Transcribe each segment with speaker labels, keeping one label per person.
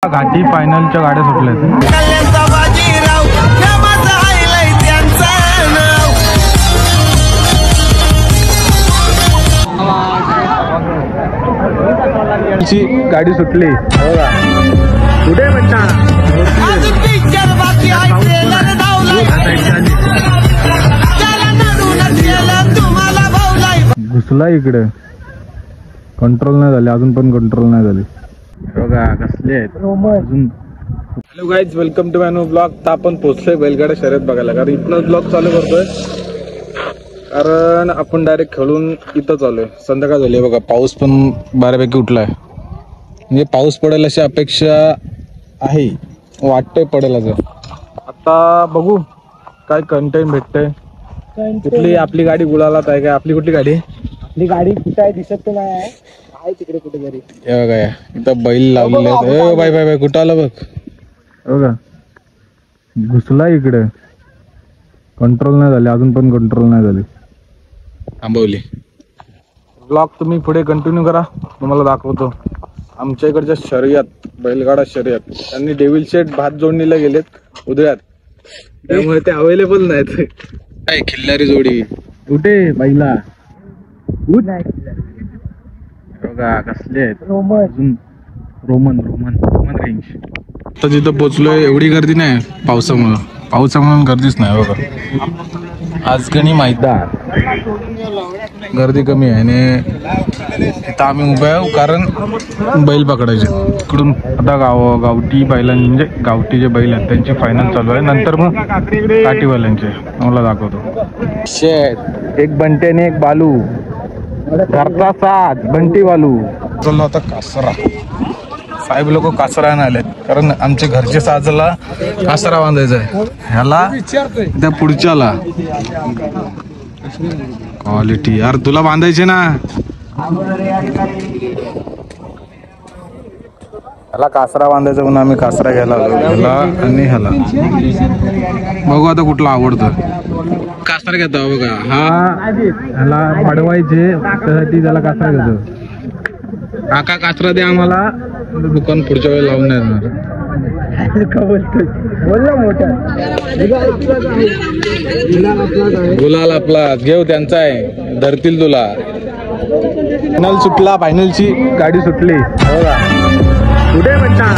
Speaker 1: घाटी फायनलच्या गाड्या सुटल्यात. गाडी सुटली कुठे बच्चा घुसला इकडे. कंट्रोल नाही झाले अजून पण कंट्रोल नाही झाले बघा कसले आहेत अजून. Hello guys, welcome to my new blog. तर आपण पोहोचलोय बैलगाडा शर्यत बघायला. कारण इथनं ब्लॉग चालू करतोय कारण आपण डायरेक्ट खेळून इथं चालूय. संध्याकाळ झाली बघा, पाऊस पण बऱ्यापैकी उठलाय. म्हणजे पाऊस पडेल अशी अपेक्षा आहे, वाटतंय पडेल असं. आता बघू काय कंटेंट भेटतंय. कुठली आपली गाडी गुलालात आहे काय? आपली कुठली गाडी? आपली गाडी कुठे आहे दिसत तर नाही आहे तिकडे कुठेतरी. हे बघा इथं बैल लावलेले आहेत. बाय बाय बाय कुठं आलं बघ बघा, घुसला इकडे. कंट्रोल नाही झाले अजून पण कंट्रोल नाही झाले. थांबवली. ब्लॉग तुम्ही पुढे कंटिन्यू करा, तुम्हाला दाखवतो आमच्या इकडच्या शर्यत, बैलगाडा शर्यत. त्यांनी डेव्हिल शेट भात जोडणीला गेलेत उद्यात, त्यामुळे ते अवेलेबल नाहीत. काय खिल्लारी जोडी कुठे बैला बघा कसले आहेत. अजून रोमन रोमन रोमन रेंज. आता जिथं पोचलोय एवढी गर्दी नाही पावसामुळे गर्दीच नाही बघा. आज गणी मैदान गर्दी कमी आहे आणि इथं आम्ही उभे आहोत कारण बैल पकडायचे इकडून. आता गावठी बैलांचे म्हणजे गावठी जे बैल आहेत त्यांची फायनल चालू आहे. नंतर मग काठीवाल्यांचे मला दाखवतो. शेत एक बंटी आणि एक बालू, घरचा साथ बंटी बालू. चाललो आता कासरा. साहेब लोक कासरा आलेत कारण आमच्या घरच्या साजला कासरा बांधायचा आहे. ह्याला त्या पुढच्याला क्वालिटी यार तुला बांधायचे ना. ह्याला कासरा बांधायचा म्हणून आम्ही कासरा घ्यायला आलो. ह्याला आणि ह्याला बघू आता कुठला आवडतं. कासरा घेतो बघा. ह्याला वाढवायचे त्यासाठी त्याला कासरा घेतो. काका कासरा द्या आम्हाला, दुकान पुढच्या वेळेला लावून नाही देणार. गुलाल आपला घेऊ त्यांचा आहे, धरतील तुला. फायनल सुटला, फायनलची गाडी सुटली बघा. कुठे बच्चा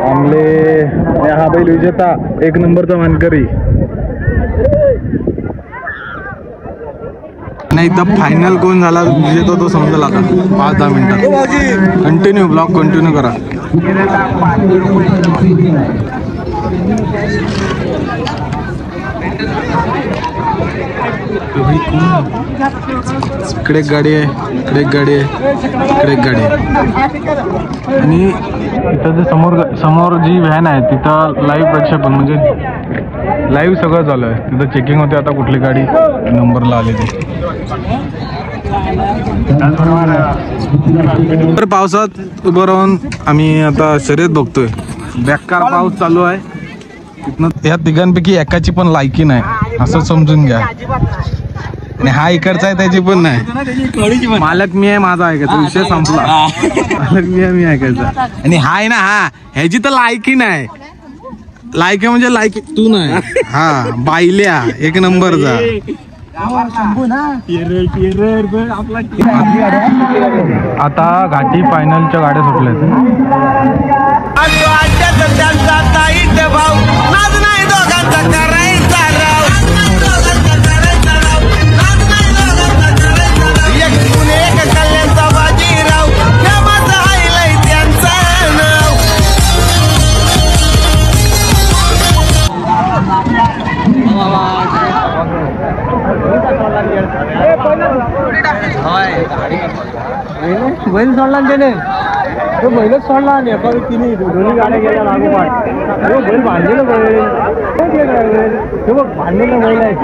Speaker 1: आमले हा बैल विजेता, एक नंबरचा मानकरी. नाही तर फायनल कोण झाला विजेता तो समजेल आता 5-10 मिनिटात. कंटिन्यू ब्लॉग कंटिन्यू करा. इकडे एक गाडी आहे, इकडे एक गाडी आहे, इकडे एक गाडी आहे. आणि इथं जे समोर जी व्हॅन आहे तिथं लाईव्ह प्रक्षेपण म्हणजे लाईव्ह सगळं चालू आहे. तिथं चेकिंग होते आता कुठली गाडी नंबरला आली ती. तर पावसात उभं राहून आम्ही आता शर्यत बघतोय. बेकार पाऊस चालू आहे. तिथनं या तिघांपैकी एकाची पण लायकी नाही असं समजून घ्या. आणि हा इकडचा आहे त्याची पण नाही. मालक मी आहे, माझा ऐकायचा विषय संपला. मालक मी आहे, मी ऐकायचा. आणि हा आहे ना, हा ह्याची तर लायकी नाही. लायकी म्हणजे लायकी तू नाही. हा बायल्या एक नंबरचा. आता घाटी फायनलच्या गाड्या सुटल्यात. बैल सोडला त्याने, तो बैलच सोडला आणि एका व्यक्तीने दोन्ही गाड्या गेल्या लागोपाठ. बैल बांधलेलं बैल बघ, बांधलेलं बैल आहे.